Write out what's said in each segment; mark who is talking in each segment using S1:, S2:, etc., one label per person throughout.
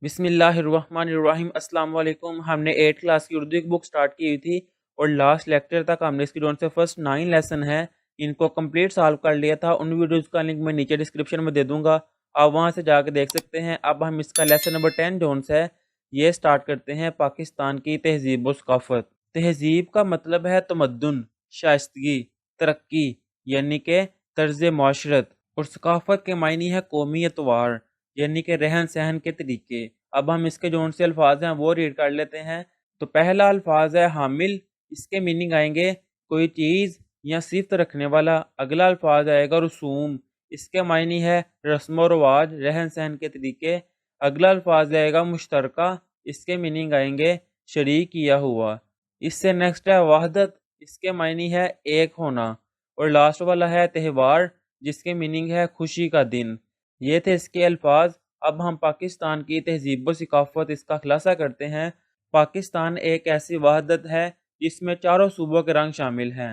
S1: बिस्मिल्लाहिर्रहमानिर्रहीम। अस्सलाम वालेकुम। हमने 8 क्लास की उर्दू की बुक स्टार्ट की हुई थी और लास्ट लेक्चर तक हमने इसकी जोन से फर्स्ट 9 लेसन है इनको कंप्लीट सॉल्व कर लिया था। उन वीडियोज़ का लिंक मैं नीचे डिस्क्रिप्शन में दे दूंगा, आप वहां से जाकर देख सकते हैं। अब हम इसका लेसन नंबर 10 जोन से है ये स्टार्ट करते हैं। पाकिस्तान की तहजीब व सकाफत। तहजीब का मतलब है तमद्दुन, शाइस्तगी, तरक्की यानी कि तर्ज माशरत, और सकाफत के मायनी है कौमी एतवार यानी कि रहन सहन के तरीके। अब हम इसके जोन से अल्फाज हैं वो रीड कर लेते हैं। तो पहला अल्फाज है हामिल, इसके मीनिंग आएंगे कोई चीज़ या सिफ्त रखने वाला। अगला अल्फाज आएगा रसूम, इसके मायनी है रस्म व रवाज, रहन सहन के तरीके। अगला अल्फाज आएगा मुश्तरका, इसके मीनिंग आएंगे शरीक किया हुआ। इससे नेक्स्ट है वहदत, इसके मायनी है एक होना। और लास्ट वाला है त्यौहार, जिसके मीनिंग है खुशी का दिन। ये थे इसके अल्फाज। अब हम पाकिस्तान की तहजीब व सकाफत इसका खुलासा करते हैं। पाकिस्तान एक ऐसी वहदत है जिसमें चारों सूबों के रंग शामिल हैं।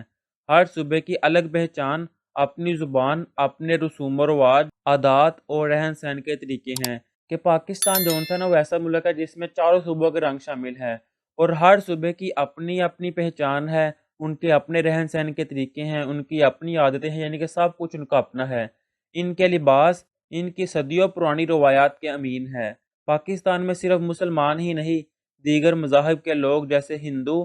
S1: हर सूबे की अलग पहचान, अपनी ज़ुबान, अपने रसूम व रवाज, आदात और रहन सहन के तरीके हैं। कि पाकिस्तान जो सा ना वो ऐसा मुल्क है जिसमें चारों सूबों के रंग शामिल हैं और हर सूबे की अपनी अपनी पहचान है, उनके अपने रहन सहन के तरीके हैं, उनकी अपनी आदतें हैं, यानी कि सब कुछ उनका अपना है। इनके लिबास इनकी सदियों पुरानी रवायात के अमीन है। पाकिस्तान में सिर्फ मुसलमान ही नहीं, दीगर मज़ाहिब के लोग जैसे हिंदू,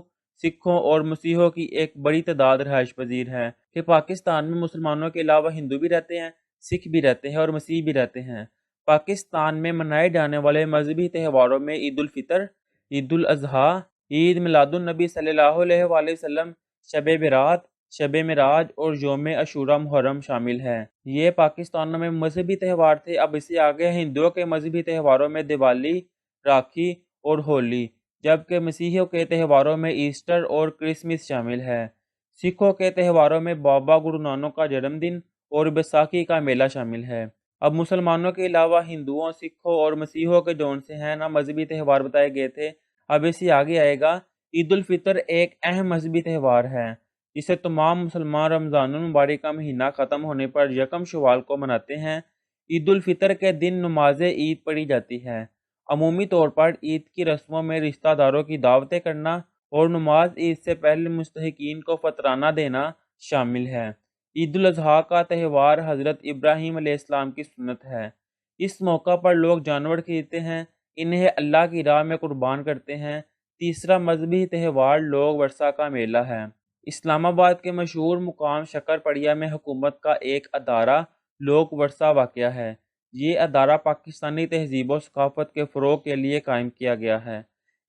S1: सिखों और मसीहों की एक बड़ी तादाद रहायश पजीर है। कि पाकिस्तान में मुसलमानों के अलावा हिंदू भी रहते हैं, सिख भी रहते हैं और मसीह भी रहते हैं। पाकिस्तान में मनाए जाने वाले मजहबी त्योहारों में ईद उल फितर, ईद उल अजहा, ईद मिलादुन नबी सल्लल्लाहु अलैहि वसल्लम, शब बरात, शब मिराज और योम अशूरा मुहर्रम शामिल है। ये पाकिस्तान में मजहबी त्यौहार थे। अब इससे आगे हिंदुओं के मजहबी त्योहारों में दिवाली, राखी और होली, जबकि मसीहियों के त्योहारों में ईस्टर और क्रिसमस शामिल है। सिखों के त्योहारों में बाबा गुरु नानक का जन्मदिन और बैसाखी का मेला शामिल है। अब मुसलमानों के अलावा हिंदुओं, सिखों और मसीहों के जौन से हैं ना मजहबी त्यौहार बताए गए थे, अब इससे आगे आएगा। ईद उल फितर एक अहम मजहबी त्यौहार है जिसे तमाम मुसलमान रमज़ानुल मुबारक का महीना ख़त्म होने पर यकम शवाल को मनाते हैं। ईद उल फितर के दिन नमाज ईद पढ़ी जाती है। अमूमी तौर पर ईद की रस्मों में रिश्तेदारों की दावतें करना और नमाज ईद से पहले मुस्तहिकीन को फतराना देना शामिल है। ईद उल अजहा का त्यौहार हज़रत इब्राहीम अलैहिस्सलाम की सुन्नत है। इस मौका पर लोग जानवर खरीदते हैं, इन्हें अल्लाह की राह में कुर्बान करते हैं। तीसरा मजहबी त्यौहार लोग वर्षा का मेला है। इस्लामाबाद के मशहूर मुकाम शक्करपड़िया में हुकूमत का एक अदारा लोक वर्षा वाक़या है। ये अदारा पाकिस्तानी तहजीब व सकाफत के फ़रोग़ के लिए कायम किया गया है।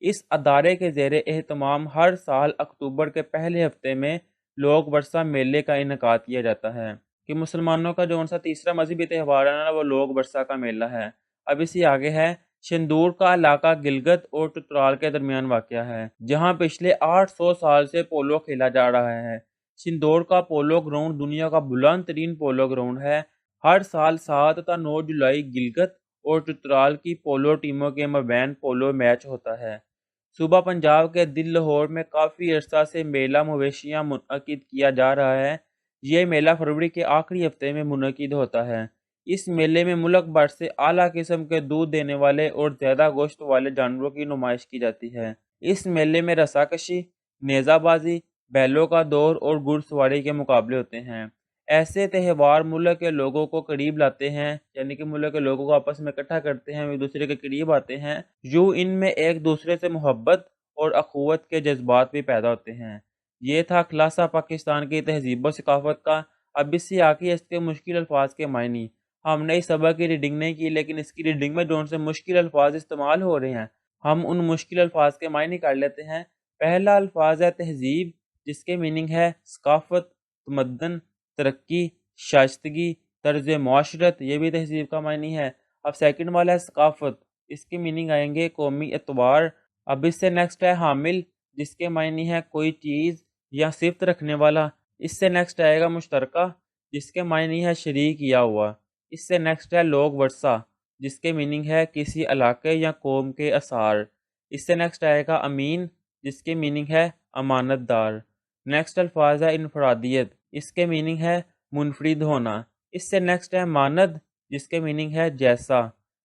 S1: इस अदारे के ज़ेर एहतमाम हर साल अक्टूबर के पहले हफ्ते में लोक वर्षा मेले का इनेकाद किया जाता है। कि मुसलमानों का जो सा तीसरा मजहबी त्यौहार है ना वो लोक वर्षा का मेला है। अब इसी आगे है। शंदूर का इलाका गिलगित और चतराल के दरमियान वाक़या है, जहां पिछले 800 साल से पोलो खेला जा रहा है। शिंदौर का पोलो ग्राउंड दुनिया का बुलंद तरीन पोलो ग्राउंड है। हर साल 7 तथा 9 जुलाई गिलगित और चतराल की पोलो टीमों के मबैन पोलो मैच होता है। सूबा पंजाब के दिल लाहौर में काफ़ी अरसा से मेला मवेशियाँ मुनक़िद किया जा रहा है। ये मेला फरवरी के आखिरी हफ्ते में मुनक़िद होता है। इस मेले में मुल्क भर से आला किस्म के दूध देने वाले और ज़्यादा गोश्त वाले जानवरों की नुमाइश की जाती है। इस मेले में रस्साकशी, नेज़ाबाजी, बैलों का दौर और घुड़सवारी के मुकाबले होते हैं। ऐसे त्यौहार मुल्क के लोगों को करीब लाते हैं, यानी कि मुल्क के लोगों को आपस में इकट्ठा करते हैं, एक दूसरे के करीब आते हैं। यूँ इनमें एक दूसरे से मोहब्बत और अखुवत के जज्बात भी पैदा होते हैं। ये था खुलासा पाकिस्तान की तहजीब व सकाफत का। अब इससे आके इसके मुश्किल अल्फाज के मायने। हमने इस सबक की रीडिंग नहीं की, लेकिन इसकी रीडिंग में जो से मुश्किल अल्फाज इस्तेमाल हो रहे हैं, हम उन मुश्किल अल्फाज के मायने कर लेते हैं। पहला अल्फाज है तहजीब, जिसके मीनिंग है सकाफत, तमद्दन, तरक्की, शाइस्तगी, तर्ज माशरत, ये भी तहजीब का मायने है। अब सेकंड वाला है सकाफत, इसके मीनिंग आएंगे कौमी एतबार। अब इससे नेक्स्ट है हामिल, जिसके मायने है कोई चीज़ या सिफ्त रखने वाला। इससे नेक्स्ट आएगा मुश्तरका, जिसके मायने है शरीक किया हुआ। इससे नेक्स्ट है लोग वर्षा, जिसके मीनिंग है किसी इलाके या कौम के आसार। इससे नेक्स्ट आएगा अमीन, जिसके मीनिंग है अमानतदार। नेक्स्ट अल्फाज है इनफरादियत, इसके मीनिंग है मुनफरिद होना। इससे नेक्स्ट है मानद, जिसके मीनिंग है जैसा।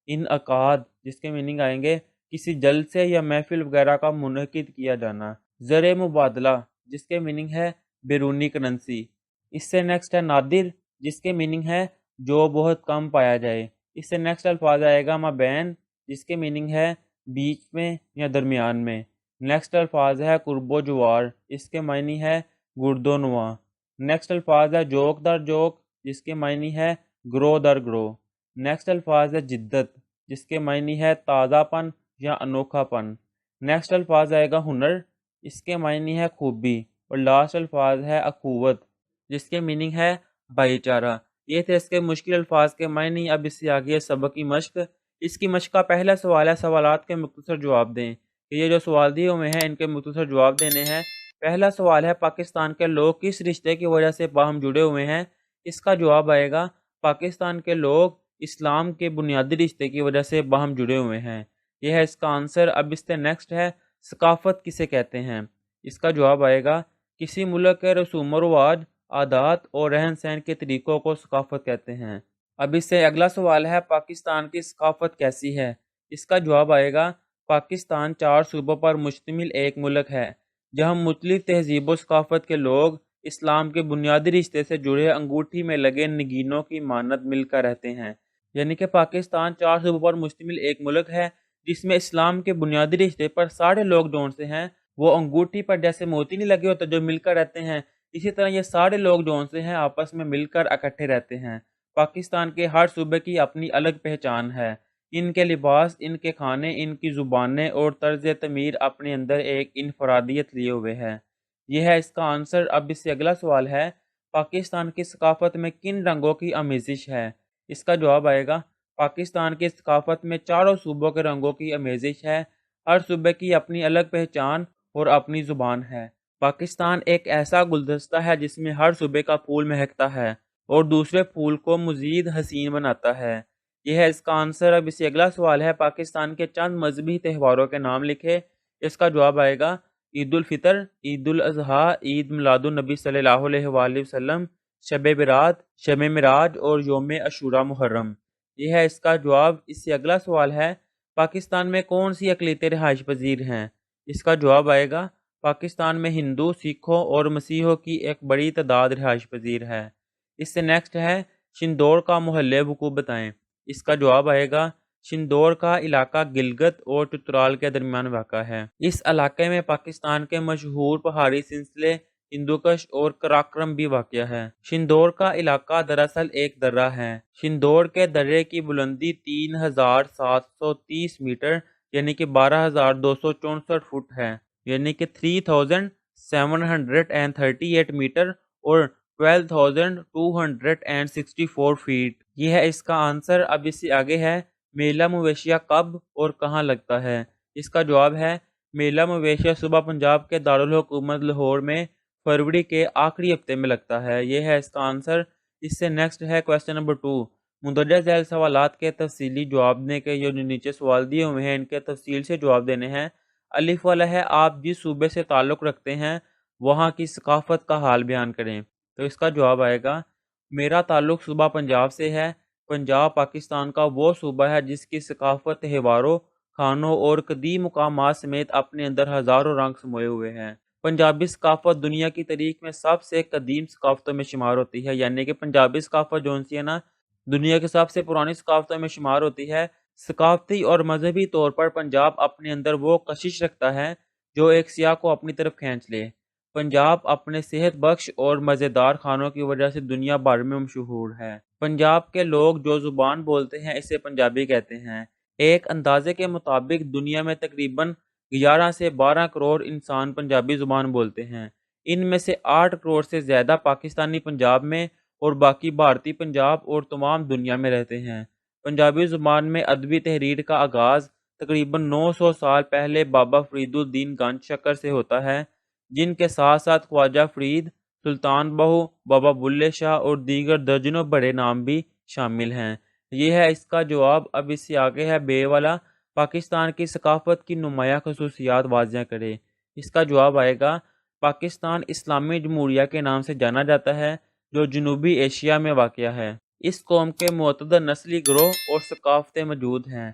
S1: इनअकाद जिसके मीनिंग आएंगे किसी जलसे या महफिल वगैरह का मुनक़िद किया जाना। ज़र मुबादला जिसके मीनिंग है बैरूनी करेंसी। इससे नेक्स्ट है नादिर जिसके मीनिंग है जो बहुत कम पाया जाए। इससे नेक्स्ट अल्फाज आएगा माबैन जिसके मीनिंग है बीच में या दरमियान में। नेक्स्ट अल्फाज है कुर्बो जुवार, इसके मायनी है गुर्दो नुमा। नेक्स्ट अल्फाज है जोक दर जोक जिसके मायनी है ग्रो दर ग्रो। नेक्स्ट अल्फाज है जिद्दत जिसके मायनी है ताज़ापन या अनोखापन। नेक्स्ट अल्फाज आएगा हुनर, इसके मायनी है खूबी। और लास्ट अल्फाज है अखुवत जिसके मीनिंग है भाईचारा। ये थे इसके मुश्किल अल्फाज के मायने। अब इससे आगे सबक की मश्क। इसकी मश्क का पहला सवाल है सवालात के मुख्तसर जवाब दें। ये जो सवाल दिए हुए हैं इनके मुख्तसर जवाब देने हैं। पहला सवाल है पाकिस्तान के लोग किस रिश्ते की वजह से बाहम जुड़े हुए हैं। इसका जवाब आएगा पाकिस्तान के लोग इस्लाम के बुनियादी रिश्ते की वजह से बाहम जुड़े हुए हैं। यह है इसका आंसर। अब इससे नेक्स्ट है सकाफत किसे कहते हैं। इसका जवाब आएगा किसी मुल्क के रसूम व रवाज, आदात और रहन सहन के तरीक़ों को सकाफत कहते हैं। अब इससे अगला सवाल है पाकिस्तान की सकाफत कैसी है। इसका जवाब आएगा पाकिस्तान 4 सूबों पर मुश्तमिल एक मुल्क है जहाँ मुख्तलिफ तहजीब व सकाफत के लोग इस्लाम के बुनियादी रिश्ते से जुड़े अंगूठी में लगे नगीनों की मानद मिलकर रहते हैं। यानी कि पाकिस्तान 4 सूबों पर मुश्तमिल एक मुल्क है जिसमें इस्लाम के बुनियादी रिश्ते पर सारे लोग जोड़ से हैं। वो अंगूठी पर जैसे मोती नहीं लगे होते जो मिलकर रहते हैं, इसी तरह ये सारे लोग जोड़ से हैं आपस में मिलकर इकट्ठे रहते हैं। पाकिस्तान के हर सूबे की अपनी अलग पहचान है। इनके लिबास, इनके खाने, इनकी ज़ुबानें और तर्ज तमीर अपने अंदर एक इनफरादियत लिए हुए है। यह है इसका आंसर। अब इससे अगला सवाल है पाकिस्तान की सकाफत में किन रंगों की आमेज़िश है। इसका जवाब आएगा पाकिस्तान की सकाफत में चारों सूबों के रंगों की आमेज़िश है। हर सूबे की अपनी अलग पहचान और अपनी ज़ुबान है। पाकिस्तान एक ऐसा गुलदस्ता है जिसमें हर सूबे का फूल महकता है और दूसरे फूल को मज़ीद हसीन बनाता है। यह है इसका आंसर। अब इससे अगला सवाल है पाकिस्तान के चंद मजहबी त्योहारों के नाम लिखे। इसका जवाब आएगा ईद उल फितर, ईद उल अज़हा, ईद मिलादुन नबी सल्लल्लाहु अलैहि वसल्लम, शब बरात, शब मिराज और योम अशूरा मुहर्रम। यह है इसका जवाब। इससे अगला सवाल है पाकिस्तान में कौन सी अक़लीतें रिहाइश पजीर हैं। इसका जवाब आएगा पाकिस्तान में हिंदू, सिखों और मसीहों की एक बड़ी तादाद रिहाइश पजीर है। इससे नेक्स्ट है शिंदौर का मोहल्ले वकूफ़ बताएं। इसका जवाब आएगा शिंदौर का इलाका गिलगित और चतराल के दरमियान वाक़ा है। इस इलाके में पाकिस्तान के मशहूर पहाड़ी सिलसिले हिंदुकश और कराक्रम भी वाक़या है। शिंदौर का इलाका दरअसल एक दर्रा है। शिंदौर के दर्रे की बुलंदी 3730 मीटर यानी कि 12,264 फुट है, यानी कि 3738 मीटर और 12,264 फीट। ये है इसका आंसर। अब इससे आगे है मेला मवेशिया कब और कहाँ लगता है। इसका जवाब है मेला मवेशिया सूबा पंजाब के दारुल हुकूमत लाहौर में फरवरी के आखिरी हफ्ते में लगता है। ये है इसका आंसर। इससे नेक्स्ट है क्वेश्चन नंबर 2। मुंदरजा झैल सवालात के तफसीली जवाब देने के जो नीचे सवाल दिए हुए हैं इनके तफसील से जवाब देने हैं। अलिफ वाला है आप जिस सूबे से ताल्लुक़ रखते हैं वहाँ की सकाफत का हाल बयान करें। तो इसका जवाब आएगा मेरा ताल्लुक़ सूबा पंजाब से है। पंजाब पाकिस्तान का वो सूबा है जिसकी सकाफत त्योहारों, खानों और कदीम मुकामात समेत अपने अंदर हज़ारों रंग समोए हुए हैं। पंजाबी सकाफत दुनिया की तारीख में सबसे कदीम सकाफतों में शुमार होती है। यानी कि पंजाबी सकाफत जो सी है ना दुनिया की सबसे पुरानी सकाफतों में शुमार होती है। सकाफती और मजहबी तौर पर पंजाब अपने अंदर वो कशिश रखता है जो एक सियाह को अपनी तरफ खींच ले। पंजाब अपने सेहत बख्श और मज़ेदार खानों की वजह से दुनिया भर में मशहूर है। पंजाब के लोग जो ज़ुबान बोलते हैं इसे पंजाबी कहते हैं। एक अंदाजे के मुताबिक दुनिया में तकरीबन 11 से 12 करोड़ इंसान पंजाबी ज़ुबान बोलते हैं। इनमें से 8 करोड़ से ज़्यादा पाकिस्तानी पंजाब में और बाकी भारतीय पंजाब और तमाम दुनिया में रहते हैं। पंजाबी ज़ुबान में अदबी तहरीर का आगाज़ तकरीबन 900 साल पहले बाबा फरीदुद्दीन गंज शक्कर से होता है, जिनके साथ साथ ख्वाजा फरीद, सुल्तान बहू, बाबा बुल्ले शाह और दीगर दर्जनों बड़े नाम भी शामिल हैं। ये है इसका जवाब। अब इससे आगे है बे वाला पाकिस्तान की सकाफत की नुमाया खसूसियात वाज़िया करे। इसका जवाब आएगा पाकिस्तान इस्लामी जमहूरिया के नाम से जाना जाता है जो जनूबी एशिया में वाक़या है। اس قوم کے معتدل نسلی گروہ اور ثقافتیں موجود ہیں،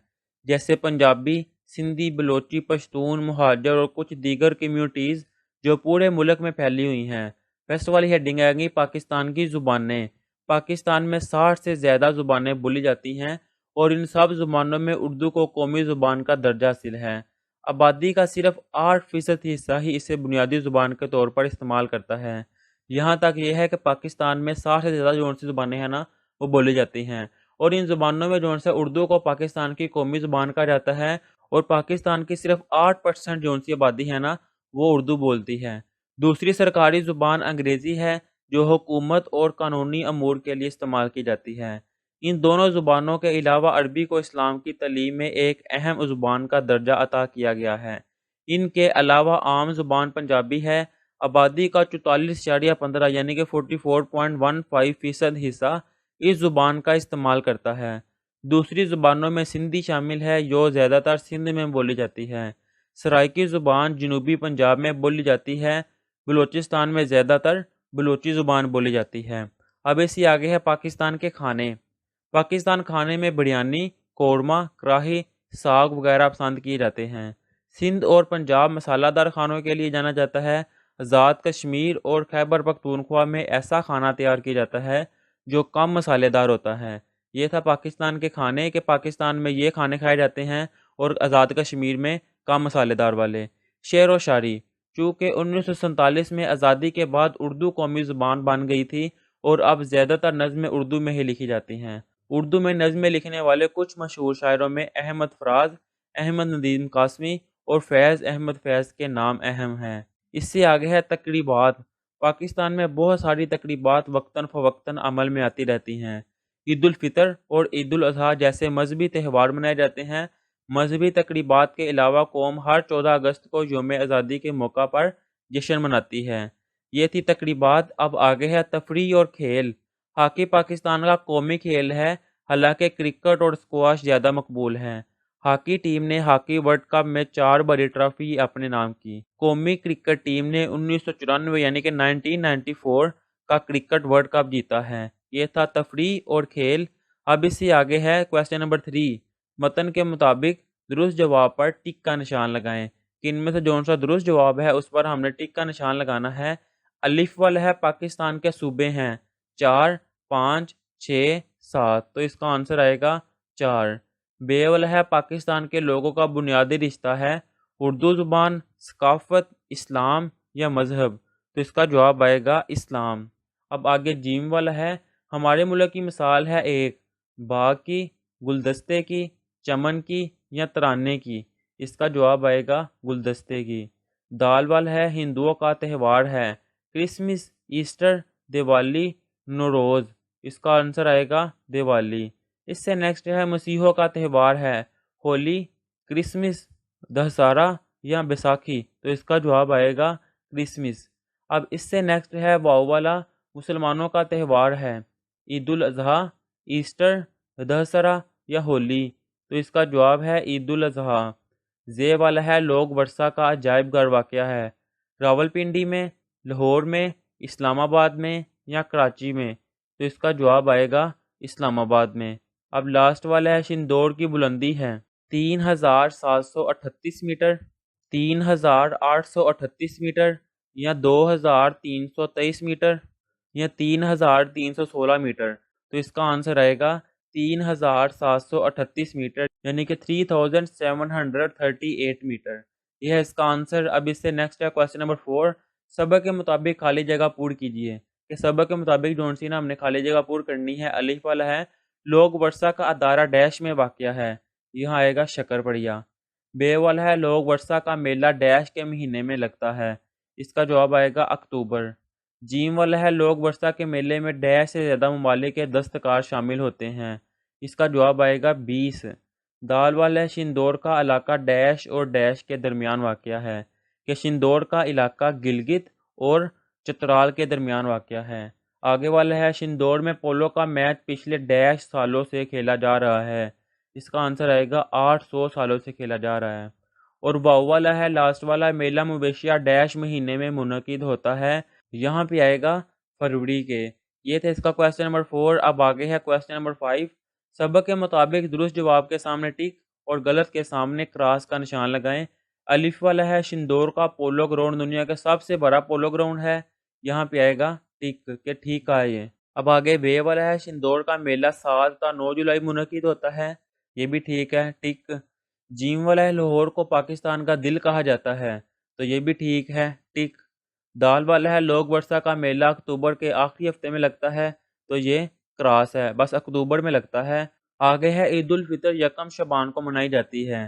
S1: جیسے پنجابی، سندھی، بلوچی، پشتون، مہاجر اور کچھ دیگر کمیونٹیز جو پورے ملک میں پھیلی ہوئی ہیں۔ فرسٹ والی ہیڈنگ آئے گی پاکستان کی زبانیں۔ پاکستان میں 60 سے زیادہ زبانیں بولی جاتی ہیں اور ان سب زبانوں میں اردو کو قومی زبان کا درجہ حاصل ہے۔ آبادی کا صرف 8% حصہ ہی اسے بنیادی زبان کے طور پر استعمال کرتا ہے۔ یہاں تک یہ ہے کہ پاکستان میں 60 سے زیادہ جو سی زبانیں ہیں نا وہ بولی جاتی ہیں، اور ان زبانوں میں جو ہے اردو کو پاکستان کی قومی زبان کہا جاتا ہے، اور پاکستان کی صرف 8% جو سی آبادی ہے نا وہ اردو بولتی ہے۔ دوسری سرکاری زبان انگریزی ہے جو حکومت اور قانونی امور کے لیے استعمال کی جاتی ہے۔ ان دونوں زبانوں کے علاوہ عربی کو اسلام کی تعلیم میں ایک اہم زبان کا درجہ عطا کیا گیا ہے۔ ان کے علاوہ عام زبان پنجابی ہے۔ آبادی کا 44.15 یعنی کہ 44.15% حصہ اس زبان کا استعمال کرتا ہے۔ دوسری زبانوں میں سندھی شامل ہے جو زیادہ تر سندھ میں بولی جاتی ہے۔ سرائیکی زبان جنوبی پنجاب میں بولی جاتی ہے۔ بلوچستان میں زیادہ تر بلوچی زبان بولی جاتی ہے۔ اب اسی آگے ہے پاکستان کے کھانے۔ پاکستان کھانے میں بریانی، قورمہ، کڑاہی، ساگ وغیرہ پسند کیے جاتے ہیں۔ سندھ اور پنجاب مسالہ دار کھانوں کے لیے جانا جاتا ہے۔ آزاد کشمیر اور خیبر پختونخوا میں ایسا کھانا تیار کیا جاتا ہے جو کم مسالے دار ہوتا ہے۔ یہ تھا پاکستان کے کھانے کہ پاکستان میں یہ کھانے کھائے جاتے ہیں اور آزاد کشمیر میں کم مسالے دار والے۔ شعر و شاعری۔ چونکہ 1947 میں آزادی کے بعد اردو قومی زبان بن گئی تھی اور اب زیادہ تر نظمیں اردو میں ہی لکھی جاتی ہیں۔ اردو میں نظمیں لکھنے والے کچھ مشہور شاعروں میں احمد فراز، احمد ندیم قاسمی اور فیض احمد فیض کے نام اہم ہیں۔ اس سے آگے ہے تقریبات۔ پاکستان میں بہت ساری تقریبات وقتاً فوقتاً عمل میں آتی رہتی ہیں۔ عید الفطر اور عید الاضحیٰ جیسے مذہبی تہوار منائے جاتے ہیں۔ مذہبی تقریبات کے علاوہ قوم ہر 14 اگست کو یوم آزادی کے موقع پر جشن مناتی ہے۔ یہ تھی تقریبات۔ اب آگے ہے تفریح اور کھیل۔ ہاکی پاکستان کا قومی کھیل ہے، حالانکہ کرکٹ اور اسکواش زیادہ مقبول ہیں۔ ہاکی ٹیم نے ہاکی ورلڈ کپ میں 4 بڑی ٹرافی اپنے نام کی۔ قومی کرکٹ ٹیم نے 1994 یعنی کہ 1994 کا کرکٹ ورلڈ کپ جیتا ہے۔ یہ تھا تفریح اور کھیل۔ اب اس سے آگے ہے کویسچن نمبر 3۔ متن کے مطابق درست جواب پر ٹک کا نشان لگائیں کہ ان میں سے جو سا درست جواب ہے اس پر ہم نے ٹک کا نشان لگانا ہے۔ الف والا ہے پاکستان کے صوبے ہیں 4، 5، 6، 7، تو اس کا آنسر آئے گا 4۔ بے والا ہے پاکستان کے لوگوں کا بنیادی رشتہ ہے اردو زبان، ثقافت، اسلام یا مذہب، تو اس کا جواب آئے گا اسلام۔ اب آگے جیم والا ہے ہمارے ملک کی مثال ہے 1 باغ کی، گلدستے کی، چمن کی یا ترانے کی، اس کا جواب آئے گا گلدستے کی۔ دال والا ہے ہندوؤں کا تہوار ہے کرسمس، ایسٹر، دیوالی، نوروز، اس کا آنسر آئے گا دیوالی۔ اس سے نیکسٹ ہے مسیحوں کا تہوار ہے ہولی، کرسمس، دسہرہ یا بیساکھی، تو اس کا جواب آئے گا کرسمس۔ اب اس سے نیکسٹ ہے واؤ والا مسلمانوں کا تہوار ہے عید الاضحیٰ، ایسٹر، دسہرہ یا ہولی، تو اس کا جواب ہے عید الاضحیٰ۔ زے والا ہے لوگ ورثہ کا عجائب گھر واقع ہے راولپنڈی میں، لاہور میں، اسلام آباد میں یا کراچی میں، تو اس کا جواب آئے گا اسلام آباد میں۔ اب لاسٹ والا ہے شندور کی بلندی ہے 3738 میٹر، 3838 میٹر یا 2323 میٹر یا 3316 میٹر، تو اس کا آنسر آئے گا 3738 میٹر یعنی کہ 3738 میٹر، یہ ہے اس کا آنسر۔ اب اس سے نیکسٹ ہے کویسچن نمبر 4۔ سبق کے مطابق خالی جگہ پور کیجیے کہ سبق کے مطابق جو سی نا ہم نے خالی جگہ پور کرنی ہے۔ الف والا ہے لوگ ورثہ کا ادارہ ڈیش میں واقع ہے، یہاں آئے گا شکر پڑیا۔ بے والا ہے لوگ ورثہ کا میلہ ڈیش کے مہینے میں لگتا ہے، اس کا جواب آئے گا اکتوبر۔ جیم والا ہے لوگ ورثہ کے میلے میں ڈیش سے زیادہ ممالک کے دستکار شامل ہوتے ہیں، اس کا جواب آئے گا 20۔ دال والا ہے شندور کا علاقہ ڈیش اور ڈیش کے درمیان واقع ہے کہ شندور کا علاقہ گلگت اور چترال کے درمیان واقع ہے۔ آگے والا ہے شندور میں پولو کا میچ پچھلے ڈیش سالوں سے کھیلا جا رہا ہے، اس کا آنسر آئے گا 800 سالوں سے کھیلا جا رہا ہے۔ اور واؤ والا ہے لاسٹ والا میلہ مویشیہ ڈیش مہینے میں منعقد ہوتا ہے، یہاں پہ آئے گا فروری کے، یہ تھا اس کا क्वेश्चन नंबर 4। अब आगे है क्वेश्चन नंबर 5। सबक के मुताबिक दुरुस्त जवाब के सामने टिक और गलत के सामने क्रॉस का निशान लगाएं। अलिफ वाला है शिंदौर का पोलो ग्राउंड दुनिया का सबसे बड़ा पोलो ग्राउंड है, यहाँ पे आएगा टिक के ठीक है ये। अब आगे बे वाला है शिंदौर का मेला साल का 9 जुलाई मुनक़िद होता है, ये भी ठीक है टिक। जीम वाला है लाहौर को पाकिस्तान का दिल कहा जाता है, तो ये भी ठीक है टिक। दाल वाला है लोग वर्षा का मेला अक्टूबर के आखिरी हफ्ते में लगता है, तो ये क्रॉस है, बस अक्टूबर में लगता है। आगे है ईद उल फितर यकम शबान को मनाई जाती है,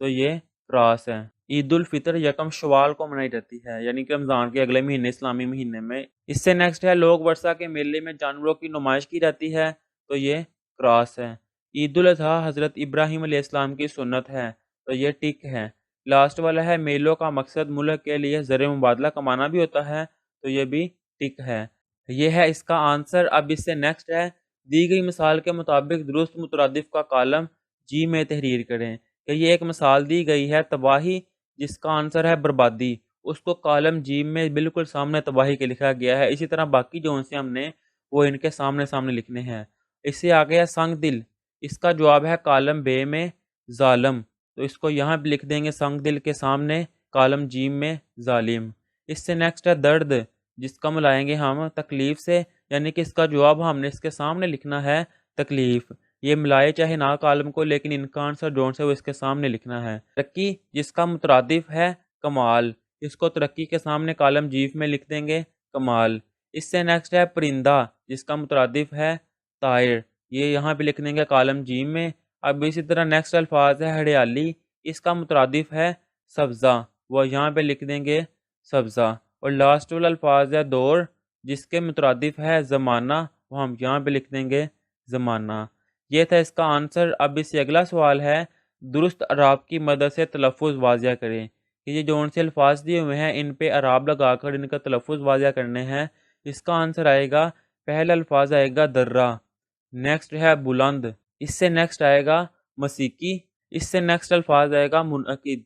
S1: तो ये क्रॉस है। ईद उल फितर यकम शवाल को मनाई जाती है, यानी कि रमज़ान के अगले महीने इस्लामी महीने में। इससे नेक्स्ट है लोग वर्षा के मेले में जानवरों की नुमाइश की जाती है, तो ये क्रॉस है। ईद उल अज़हा हज़रत इब्राहीम अलैहिस्सलाम की सुन्नत है, तो ये टिक है। लास्ट वाला है मेलों का मकसद मुल्क के लिए ज़र मुबादला कमाना भी होता है, तो ये भी टिक है। ये है इसका आंसर। अब इससे नेक्स्ट है दी गई मिसाल के मुताबिक दुरुस्त मुतरादिफ का कॉलम जी में तहरीर करें। कि ये एक मिसाल दी गई है तबाही, जिसका आंसर है बर्बादी, उसको कॉलम जी में बिल्कुल सामने तबाही के लिखा गया है। इसी तरह बाकी जो उनसे हमने वो इनके सामने सामने लिखने हैं। इससे आगे है संग दिल, इसका जवाब है कॉलम बे में जालम, तो इसको यहाँ पे लिख देंगे संग दिल के सामने कॉलम जीम में जालिम। इससे नेक्स्ट है दर्द, जिसका मिलाएंगे हम तकलीफ से, यानी कि इसका जवाब हमने इसके सामने लिखना है तकलीफ। ये मिलाए चाहे ना कॉलम को, लेकिन इनका आंसर जोन से वो इसके सामने लिखना है। तरक्की, जिसका मुतरादिफ है कमाल, इसको तरक्की के सामने कॉलम जीफ में लिख देंगे कमाल। इससे नेक्स्ट है परिंदा, जिसका मुतरादिफ है तायर, ये यहाँ पे लिख देंगे कॉलम जीम में। अब इसी तरह नेक्स्ट अल्फाज है हरियाली, इसका मुतरादिफ है सब्ज़ा, वो यहाँ पे लिख देंगे सब्ज़ा। और लास्ट वाला अल्फाज है दौर, जिसके मुतरादिफ है ज़माना, वो हम यहाँ पे लिख देंगे ज़माना। ये था इसका आंसर। अब इससे अगला सवाल है दुरुस्त अराब की मदद से तलफ़ुज़ वाज़िया करें। कि ये जो से अल्फाज दिए हुए हैं इन पे अराब लगाकर इनका तलफ़ुज़ वाज़िया करने हैं। इसका आंसर आएगा पहला अल्फाज आएगा दर्रा, नेक्स्ट है बुलंद, इससे नेक्स्ट आएगा मसीकी, इससे नेक्स्ट अल्फाज आएगा मुनअकिद,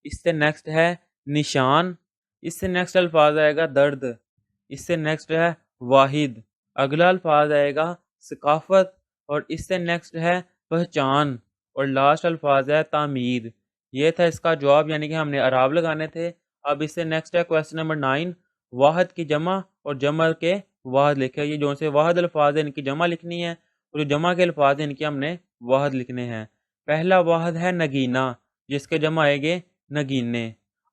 S1: इससे नेक्स्ट है निशान, इससे नेक्स्ट अल्फाज आएगा दर्द, इससे नेक्स्ट है वाहिद, अगला अल्फाज आएगा सकाफत, और इससे नेक्स्ट है पहचान, और लास्ट अल्फाज है तामीर। ये था इसका जवाब, यानी कि हमने अराब लगाने थे। अब इससे नेक्स्ट है क्वेश्चन नंबर 9। वाहद की जमा और जमा के वाहद लिखे। ये जो से वाहद अल्फाज है इनकी जमा लिखनी है, और जो जमा के अल्फाज हैं इनके हमने वाहद लिखने हैं। पहला वाहद है नगीना, जिसके जमा आएंगे नगीने।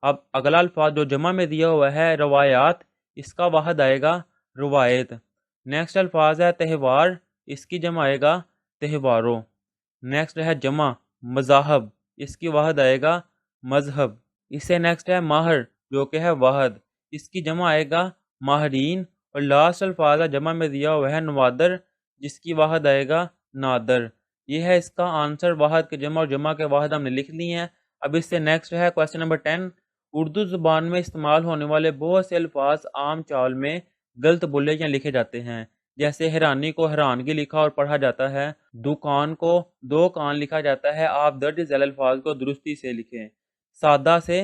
S1: अब अगला अल्फाज जो जमा में दिया हुआ है रवायात, इसका वाहद आएगा रवायत। नेक्स्ट अल्फाज है त्यौहार, इसकी जमा आएगा त्यौहारों। नेक्स्ट है जमा मज़ाहब, इसकी वाहद आएगा मजहब। इससे नेक्स्ट है माहर, जो कि है वाहद, इसकी जमा आएगा माहरीन। और लास्ट अल्फाज जमा में दिया हुआ है नवादर, जिसकी वाहद आएगा नादर। ये है इसका आंसर। वाहद के जमा और जमा के वाहद हमने लिख ली हैं। अब इससे नेक्स्ट है क्वेश्चन नंबर 10। उर्दू ज़ुबान में इस्तेमाल होने वाले बहुत से अल्फाज आम चाल में गलत बोले या लिखे जाते हैं। जैसे हैरानी को हैरानगी लिखा और पढ़ा जाता है, दुकान को दो कान लिखा जाता है। आप दर्ज झैल अल्फाज को दुरुस्ती से लिखें। सादा से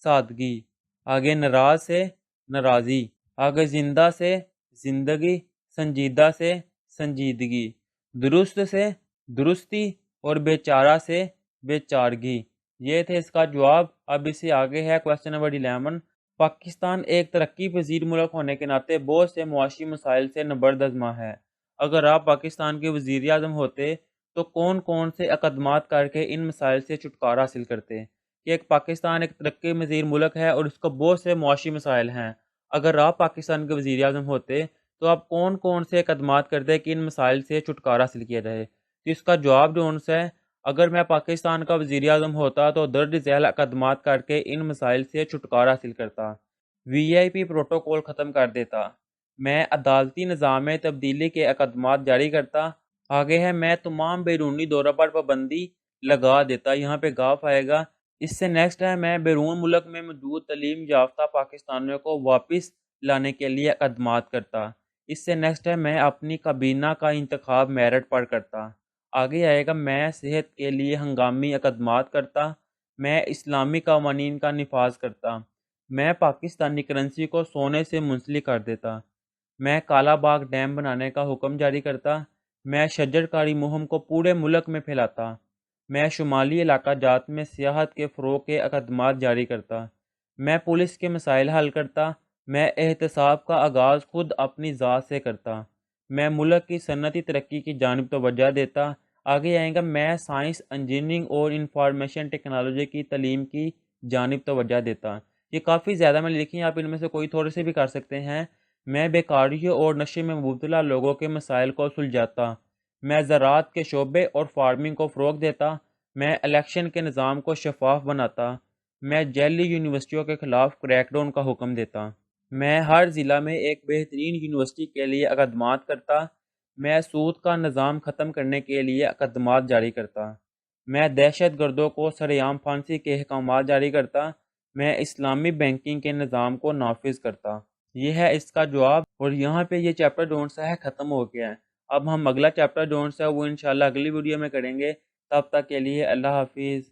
S1: सादगी, आगे नाराज से नाराज़ी, आगे जिंदा से जिंदगी, संजीदा से संजीदगी, दुरुस्त से दुरुस्ती, और बेचारा से बेचारगी। ये थे इसका जवाब। अब इससे आगे है क्वेश्चन नंबर 11। पाकिस्तान एक तरक्की पजीर मुल्क होने के नाते बहुत से मुआशी मसाइल से नबरदज़मा है। अगर आप पाकिस्तान के वज़ीर आज़म होते तो कौन कौन से अक़दमात करके इन मसाइल से छुटकारा हासिल करते। कि एक पाकिस्तान एक तरक्की पजीर मुल्क है और उसको बहुत से मुआशी मसाइल हैं। अगर आप पाकिस्तान के वज़ीर आज़म होते तो आप कौन कौन से इक़दामात करते कि इन मसाइल से छुटकारा हासिल किया जाए। तो इसका जवाब जो उनसे है, अगर मैं पाकिस्तान का वज़ीर आज़म होता तो दर्ज झैल इक़दामात करके इन मसाइल से छुटकारा हासिल करता। VIP प्रोटोकॉल ख़त्म कर देता। मैं अदालती निज़ाम में तब्दीली के इक़दामात जारी करता। आगे है मैं तमाम बैरूनी दौरों पर पाबंदी लगा देता, यहाँ पे गाफ आएगा। इससे नेक्स्ट है मैं बैरून मुल्क में मौजूद तलीम याफ्ता पाकिस्तानियों को वापस लाने के लिए इक़दामात करता। इससे नेक्स्ट है मैं अपनी काबीना का इंतखाब मेरिट पर करता। आगे आएगा मैं सेहत के लिए हंगामी इक़दामात करता। मैं इस्लामी कवानीन का निफाज करता। मैं पाकिस्तानी करेंसी को सोने से मुंसलिक कर देता। میں کالا باغ ڈیم بنانے کا حکم جاری کرتا، میں شجر کاری مہم کو پورے ملک میں پھیلاتا، میں شمالی علاقہ جات میں سیاحت کے فروغ کے اقدامات جاری کرتا، میں پولیس کے مسائل حل کرتا، میں احتساب کا آغاز خود اپنی ذات سے کرتا، میں ملک کی صنعتی ترقی کی جانب توجہ دیتا، آگے آئیں گا میں سائنس انجینئرنگ اور انفارمیشن ٹیکنالوجی کی تعلیم کی جانب توجہ دیتا۔ یہ کافی زیادہ میں نے لکھی ہیں، آپ ان میں سے کوئی تھوڑے سے بھی کر سکتے ہیں۔ میں بیکاریوں اور نشے میں مبتلا لوگوں کے مسائل کو سلجھاتا، میں زراعت کے شعبے اور فارمنگ کو فروغ دیتا، میں الیکشن کے نظام کو شفاف بناتا، میں جعلی یونیورسٹیوں کے خلاف کریک ڈاؤن کا حکم دیتا، میں ہر ضلع میں ایک بہترین یونیورسٹی کے لیے اقدامات کرتا، میں سود کا نظام ختم کرنے کے لیے اقدامات جاری کرتا، میں دہشت گردوں کو سرعام پھانسی کے احکامات جاری کرتا، میں اسلامی بینکنگ کے نظام کو نافذ کرتا۔ یہ ہے اس کا جواب، اور یہاں پہ یہ چیپٹر ڈونٹس ہے ختم ہو گیا ہے۔ اب ہم اگلا چیپٹر ڈونٹس ہے وہ انشاءاللہ اگلی ویڈیو میں کریں گے۔ تب تک کے لیے اللہ حافظ۔